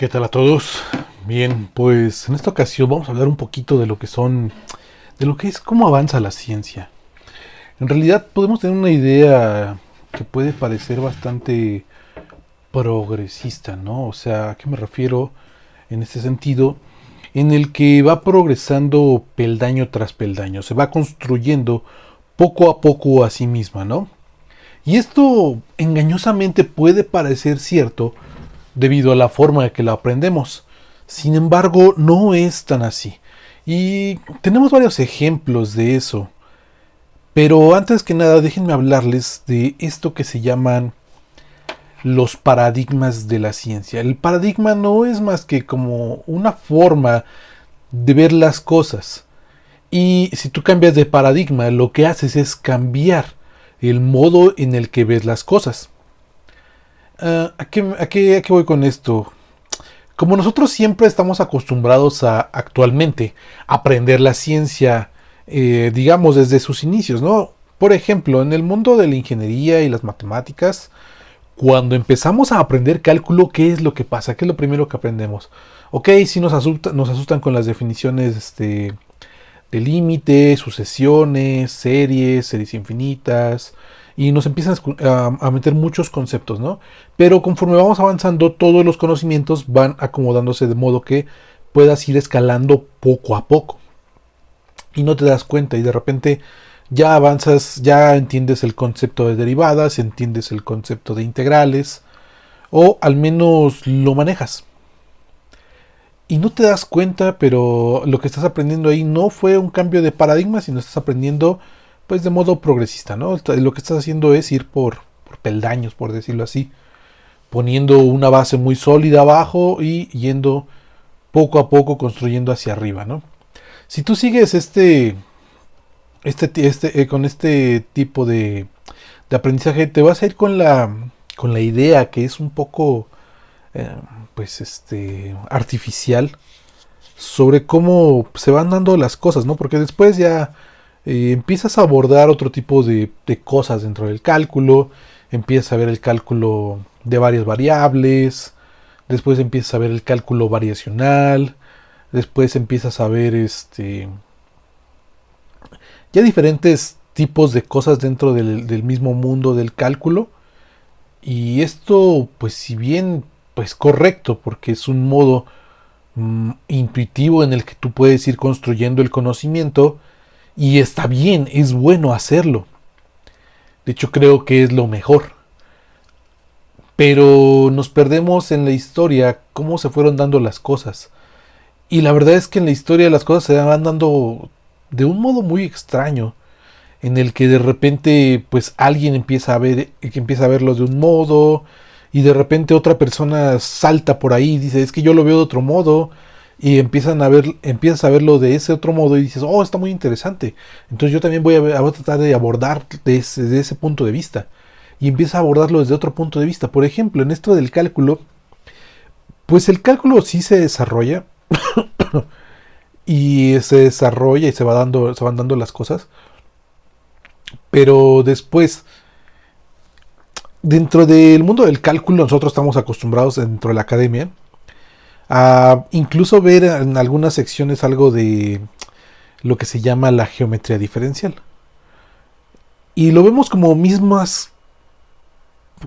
¿Qué tal a todos? Bien, pues en esta ocasión vamos a hablar un poquito de lo que es cómo avanza la ciencia. En realidad podemos tener una idea que puede parecer bastante progresista, ¿no? O sea, ¿a qué me refiero en este sentido? En el que va progresando peldaño tras peldaño, se va construyendo poco a poco a sí misma, ¿no? Y esto engañosamente puede parecer cierto debido a la forma en que lo aprendemos. Sin embargo, no es tan así. Y tenemos varios ejemplos de eso. Pero antes que nada, déjenme hablarles de esto que se llaman los paradigmas de la ciencia. El paradigma no es más que como una forma de ver las cosas. Y si tú cambias de paradigma, lo que haces es cambiar el modo en el que ves las cosas. ¿A qué voy con esto? Como nosotros siempre estamos acostumbrados a actualmente aprender la ciencia, digamos, desde sus inicios, ¿no? Por ejemplo, en el mundo de la ingeniería y las matemáticas, cuando empezamos a aprender cálculo, ¿qué es lo que pasa? ¿Qué es lo primero que aprendemos? Ok, sí nos asustan con las definiciones de límite, sucesiones, series infinitas, y nos empiezan a meter muchos conceptos, ¿no? Pero conforme vamos avanzando, todos los conocimientos van acomodándose de modo que puedas ir escalando poco a poco. Y no te das cuenta y de repente ya avanzas, ya entiendes el concepto de derivadas, entiendes el concepto de integrales, o al menos lo manejas. Y no te das cuenta, pero lo que estás aprendiendo ahí no fue un cambio de paradigma, sino estás aprendiendo pues de modo progresista, ¿no? Lo que estás haciendo es ir por peldaños, por decirlo así, poniendo una base muy sólida abajo y yendo poco a poco construyendo hacia arriba, ¿no? Si tú sigues con este tipo de aprendizaje, te vas a ir con la idea que es un poco, eh, artificial sobre cómo se van dando las cosas, ¿no? Porque después ya empiezas a abordar otro tipo de cosas dentro del cálculo, empiezas a ver el cálculo de varias variables, después empiezas a ver el cálculo variacional, después empiezas a ver ya diferentes tipos de cosas dentro del mismo mundo del cálculo. Y esto, pues si bien, pues correcto, porque es un modo intuitivo en el que tú puedes ir construyendo el conocimiento, y está bien, es bueno hacerlo. De hecho, creo que es lo mejor. Pero nos perdemos en la historia cómo se fueron dando las cosas. Y la verdad es que en la historia las cosas se van dando de un modo muy extraño, en el que de repente pues alguien empieza a verlo de un modo, y de repente otra persona salta por ahí y dice, es que yo lo veo de otro modo, y empiezas a verlo de ese otro modo y dices, oh, está muy interesante. Entonces yo también voy a tratar de abordar de ese punto de vista. Y empieza a abordarlo desde otro punto de vista. Por ejemplo, en esto del cálculo, pues el cálculo sí se desarrolla y se desarrolla y se van dando las cosas. Pero después, dentro del mundo del cálculo, nosotros estamos acostumbrados dentro de la academia a incluso ver en algunas secciones algo de lo que se llama la geometría diferencial. Y lo vemos como mismas,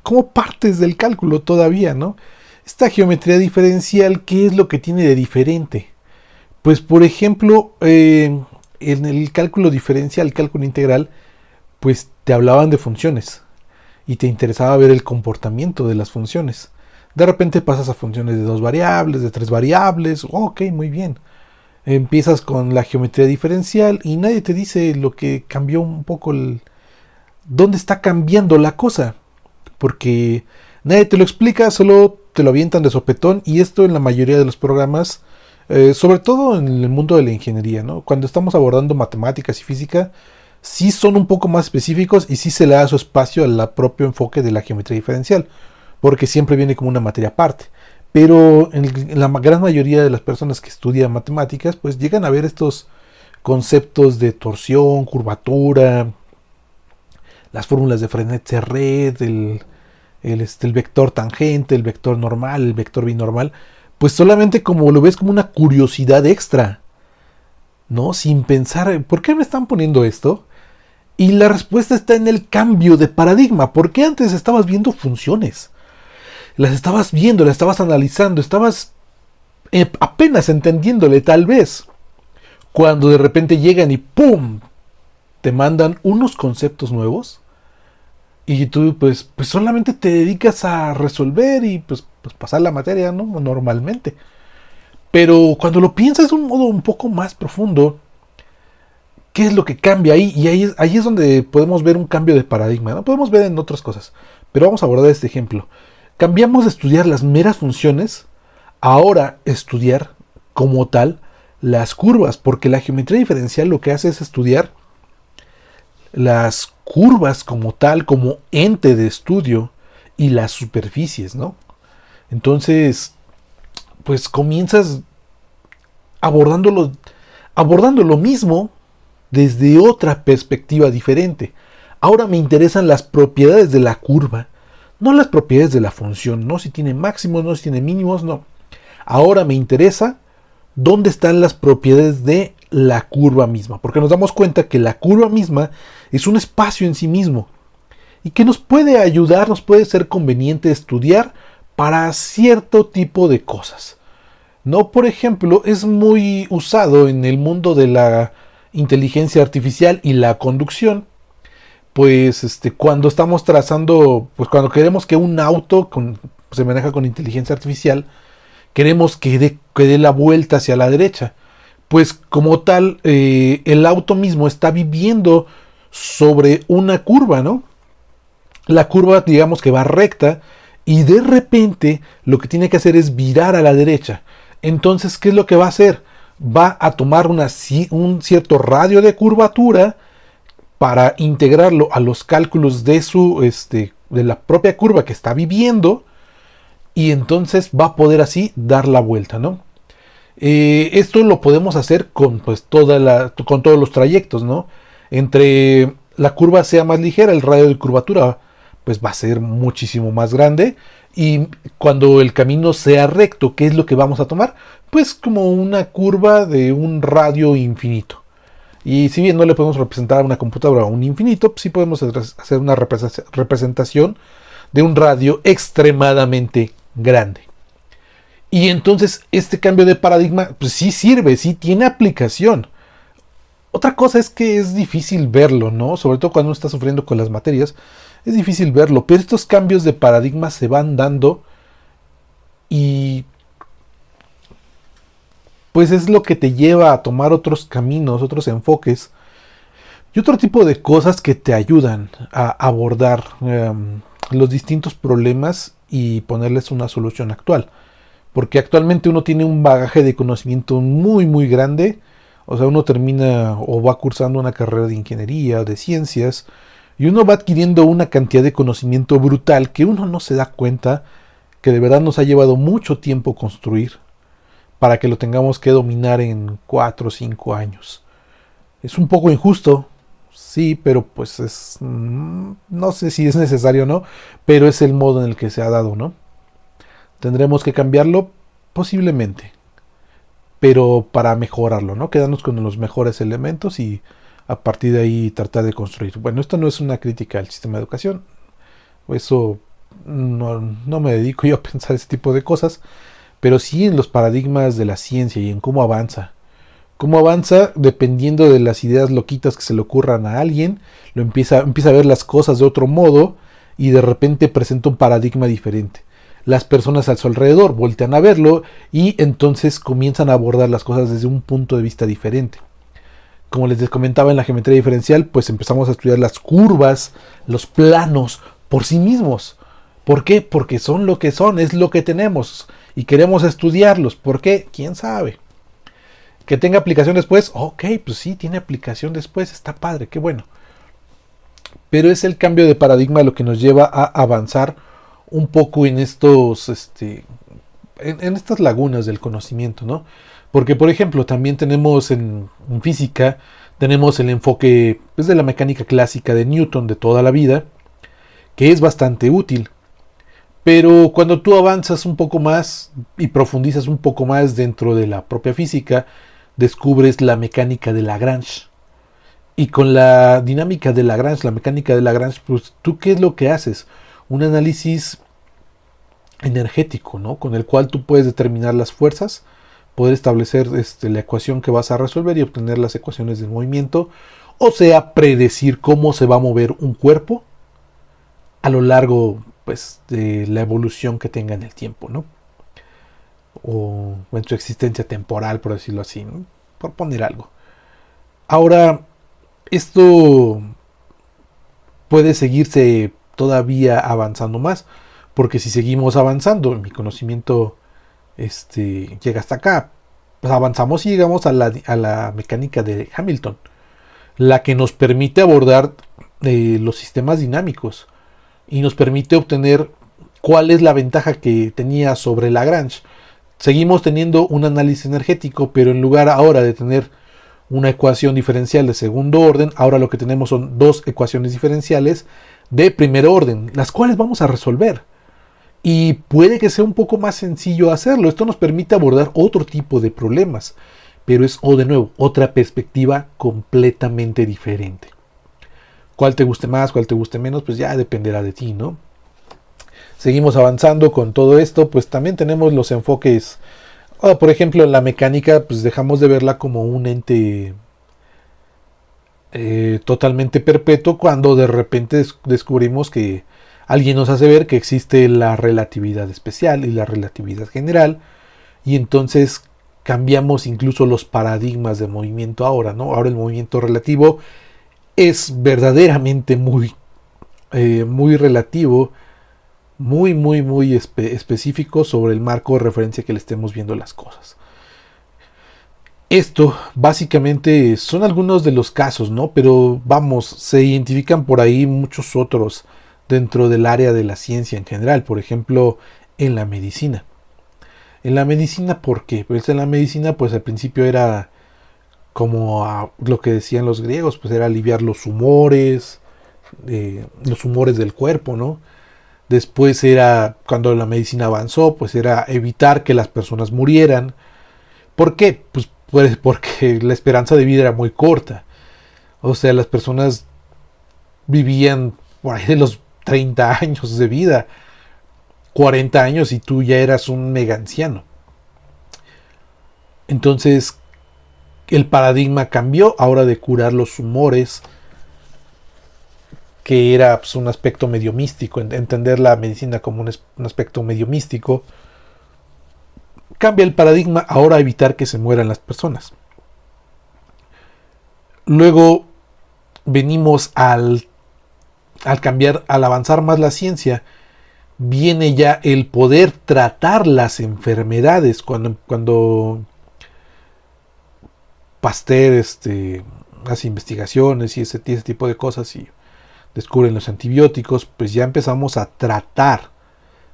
como partes del cálculo todavía, ¿no? Esta geometría diferencial, ¿qué es lo que tiene de diferente? Pues por ejemplo, en el cálculo diferencial, el cálculo integral, pues te hablaban de funciones y te interesaba ver el comportamiento de las funciones. De repente pasas a funciones de 2 variables, de 3 variables, ok, muy bien. Empiezas con la geometría diferencial y nadie te dice lo que cambió un poco dónde está cambiando la cosa, porque nadie te lo explica, solo te lo avientan de sopetón, y esto en la mayoría de los programas, sobre todo en el mundo de la ingeniería, ¿no? Cuando estamos abordando matemáticas y física, sí son un poco más específicos y sí se le da su espacio al propio enfoque de la geometría diferencial, porque siempre viene como una materia aparte. Pero en la gran mayoría de las personas que estudian matemáticas, pues llegan a ver estos conceptos de torsión, curvatura, las fórmulas de Frenet-Serret, el vector tangente, el vector normal, el vector binormal, pues solamente como lo ves como una curiosidad extra, ¿no? Sin pensar, ¿por qué me están poniendo esto? Y la respuesta está en el cambio de paradigma, porque antes estabas viendo funciones, las estabas viendo, las estabas analizando, estabas apenas entendiéndole tal vez, cuando de repente llegan y ¡pum! Te mandan unos conceptos nuevos y tú pues solamente te dedicas a resolver y pues pasar la materia, ¿no? Normalmente. Pero cuando lo piensas de un modo un poco más profundo, ¿qué es lo que cambia ahí? Y ahí es donde podemos ver un cambio de paradigma, ¿no? Podemos ver en otras cosas, pero vamos a abordar este ejemplo. Cambiamos de estudiar las meras funciones a ahora estudiar como tal las curvas, porque la geometría diferencial lo que hace es estudiar las curvas como tal, como ente de estudio y las superficies, ¿no? Entonces, pues comienzas abordándolo, abordando lo mismo desde otra perspectiva diferente. Ahora me interesan las propiedades de la curva, no las propiedades de la función, no si tiene máximos, no si tiene mínimos, no. Ahora me interesa dónde están las propiedades de la curva misma, porque nos damos cuenta que la curva misma es un espacio en sí mismo y que nos puede ayudar, nos puede ser conveniente estudiar para cierto tipo de cosas. No, por ejemplo, es muy usado en el mundo de la inteligencia artificial y la conducción, pues cuando estamos trazando, pues cuando queremos que un auto se maneja con inteligencia artificial, queremos que dé la vuelta hacia la derecha. Pues como tal, el auto mismo está viviendo sobre una curva, ¿no? La curva, digamos que va recta y de repente lo que tiene que hacer es virar a la derecha. Entonces, ¿qué es lo que va a hacer? Va a tomar un cierto radio de curvatura para integrarlo a los cálculos de de la propia curva que está viviendo, y entonces va a poder así dar la vuelta, ¿no? Esto lo podemos hacer con con todos los trayectos, ¿no? Entre la curva sea más ligera, el radio de curvatura pues va a ser muchísimo más grande, y cuando el camino sea recto, ¿qué es lo que vamos a tomar? Pues como una curva de un radio infinito. Y si bien no le podemos representar a una computadora un infinito, pues sí podemos hacer una representación de un radio extremadamente grande. Y entonces este cambio de paradigma pues sí sirve, sí tiene aplicación. Otra cosa es que es difícil verlo, ¿no? Sobre todo cuando uno está sufriendo con las materias, es difícil verlo, pero estos cambios de paradigma se van dando y pues es lo que te lleva a tomar otros caminos, otros enfoques y otro tipo de cosas que te ayudan a abordar los distintos problemas y ponerles una solución actual. Porque actualmente uno tiene un bagaje de conocimiento muy muy grande. O sea, uno termina o va cursando una carrera de ingeniería o de ciencias y uno va adquiriendo una cantidad de conocimiento brutal que uno no se da cuenta que de verdad nos ha llevado mucho tiempo construir para que lo tengamos que dominar en 4 o 5 años. Es un poco injusto, sí, pero pues no sé si es necesario o no, pero es el modo en el que se ha dado, ¿no? Tendremos que cambiarlo posiblemente, pero para mejorarlo, ¿no? Quedarnos con los mejores elementos y a partir de ahí tratar de construir. Bueno, esto no es una crítica al sistema de educación, eso no me dedico yo a pensar ese tipo de cosas, pero sí en los paradigmas de la ciencia y en cómo avanza. Cómo avanza dependiendo de las ideas loquitas que se le ocurran a alguien, empieza a ver las cosas de otro modo y de repente presenta un paradigma diferente. Las personas a su alrededor voltean a verlo y entonces comienzan a abordar las cosas desde un punto de vista diferente. Como les comentaba en la geometría diferencial, pues empezamos a estudiar las curvas, los planos por sí mismos. ¿Por qué? Porque son lo que son, es lo que tenemos y queremos estudiarlos. ¿Por qué? ¿Quién sabe? ¿Que tenga aplicación después? Ok, pues sí, tiene aplicación después, está padre, qué bueno. Pero es el cambio de paradigma lo que nos lleva a avanzar un poco en en estas lagunas del conocimiento, ¿no? Porque, por ejemplo, también tenemos en física, tenemos el enfoque pues, de la mecánica clásica de Newton de toda la vida, que es bastante útil. Pero cuando tú avanzas un poco más y profundizas un poco más dentro de la propia física, descubres la mecánica de Lagrange. Y con la dinámica de Lagrange, la mecánica de Lagrange, pues tú qué es lo que haces? Un análisis energético, ¿no? Con el cual tú puedes determinar las fuerzas, poder establecer la ecuación que vas a resolver y obtener las ecuaciones del movimiento, o sea, predecir cómo se va a mover un cuerpo a lo largo, pues, de la evolución que tenga en el tiempo, ¿no? O en su existencia temporal, por decirlo así, ¿no? Por poner algo. Ahora, esto puede seguirse todavía avanzando más, porque si seguimos avanzando, mi conocimiento llega hasta acá, pues avanzamos y llegamos a la mecánica de Hamilton, la que nos permite abordar los sistemas dinámicos y nos permite obtener cuál es la ventaja que tenía sobre Lagrange. Seguimos teniendo un análisis energético, pero en lugar ahora de tener una ecuación diferencial de segundo orden, ahora lo que tenemos son dos ecuaciones diferenciales de primer orden, las cuales vamos a resolver. Y puede que sea un poco más sencillo hacerlo. Esto nos permite abordar otro tipo de problemas, pero es, o de nuevo, otra perspectiva completamente diferente. Cuál te guste más, cuál te guste menos, pues ya dependerá de ti, ¿no? Seguimos avanzando con todo esto, pues también tenemos los enfoques. Por ejemplo, en la mecánica, pues dejamos de verla como un ente totalmente perpetuo cuando de repente descubrimos que alguien nos hace ver que existe la relatividad especial y la relatividad general, y entonces cambiamos incluso los paradigmas de movimiento ahora, ¿no? Ahora el movimiento relativo es verdaderamente muy relativo, muy específico sobre el marco de referencia que le estemos viendo las cosas. Esto básicamente son algunos de los casos, ¿no? Pero vamos, se identifican por ahí muchos otros dentro del área de la ciencia en general, por ejemplo, en la medicina. En la medicina, ¿por qué? Pues en la medicina, pues al principio era como lo que decían los griegos, pues era aliviar los humores del cuerpo, ¿no? Después era, cuando la medicina avanzó, pues era evitar que las personas murieran. ¿Por qué? Pues porque la esperanza de vida era muy corta. O sea, las personas vivían por ahí de los 30 años de vida, 40 años y tú ya eras un mega anciano. Entonces, el paradigma cambió ahora de curar los humores, que era pues, un aspecto medio místico, entender la medicina como un aspecto medio místico. Cambia el paradigma ahora a evitar que se mueran las personas. Luego venimos al cambiar, al avanzar más la ciencia, viene ya el poder tratar las enfermedades. Cuando Pasteur hace investigaciones y ese tipo de cosas y descubren los antibióticos, pues ya empezamos a tratar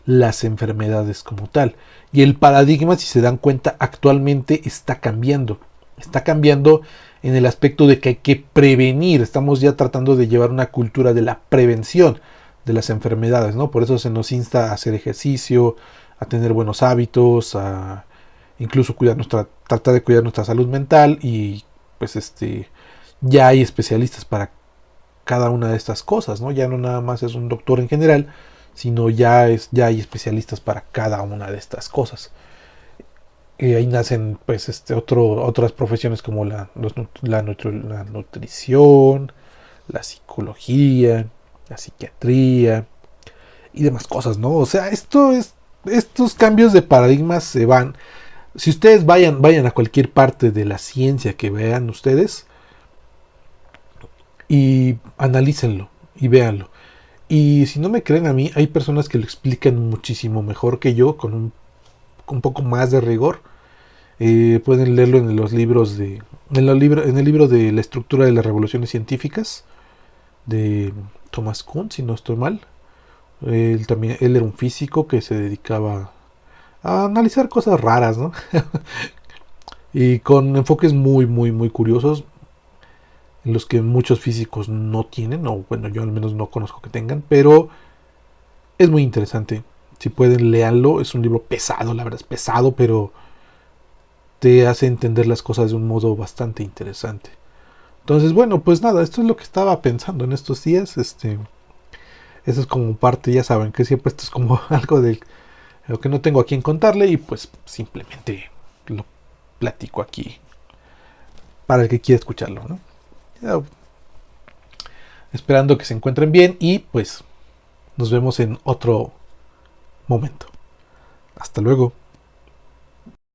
las enfermedades como tal. Y el paradigma, si se dan cuenta, actualmente está cambiando. Está cambiando en el aspecto de que hay que prevenir. Estamos ya tratando de llevar una cultura de la prevención de las enfermedades, ¿no? Por eso se nos insta a hacer ejercicio, a tener buenos hábitos, a incluso tratar de cuidar nuestra salud mental, y pues ya hay especialistas para cada una de estas cosas, ¿no? Ya no nada más es un doctor en general, sino ya hay especialistas para cada una de estas cosas. Ahí nacen pues otras profesiones como la nutrición, la psicología, la psiquiatría y demás cosas, ¿no? O sea, estos cambios de paradigmas se van. Si ustedes vayan a cualquier parte de la ciencia que vean ustedes y analícenlo y véanlo. Y si no me creen a mí, hay personas que lo explican muchísimo mejor que yo, con un poco más de rigor. Pueden leerlo en los libros en el libro de La estructura de las revoluciones científicas de Thomas Kuhn, si no estoy mal. Él era un físico que se dedicaba a analizar cosas raras, ¿no? Y con enfoques muy curiosos, en los que muchos físicos no tienen, o bueno, yo al menos no conozco que tengan, pero es muy interesante. Si pueden, léanlo. Es un libro pesado, la verdad es pesado, pero te hace entender las cosas de un modo bastante interesante. Entonces, bueno, pues nada, esto es lo que estaba pensando en estos días. Eso es como parte, ya saben, que siempre esto es como algo de lo que no tengo a quien contarle y pues simplemente lo platico aquí para el que quiera escucharlo, ¿no? Ya, esperando que se encuentren bien y pues nos vemos en otro momento. Hasta luego.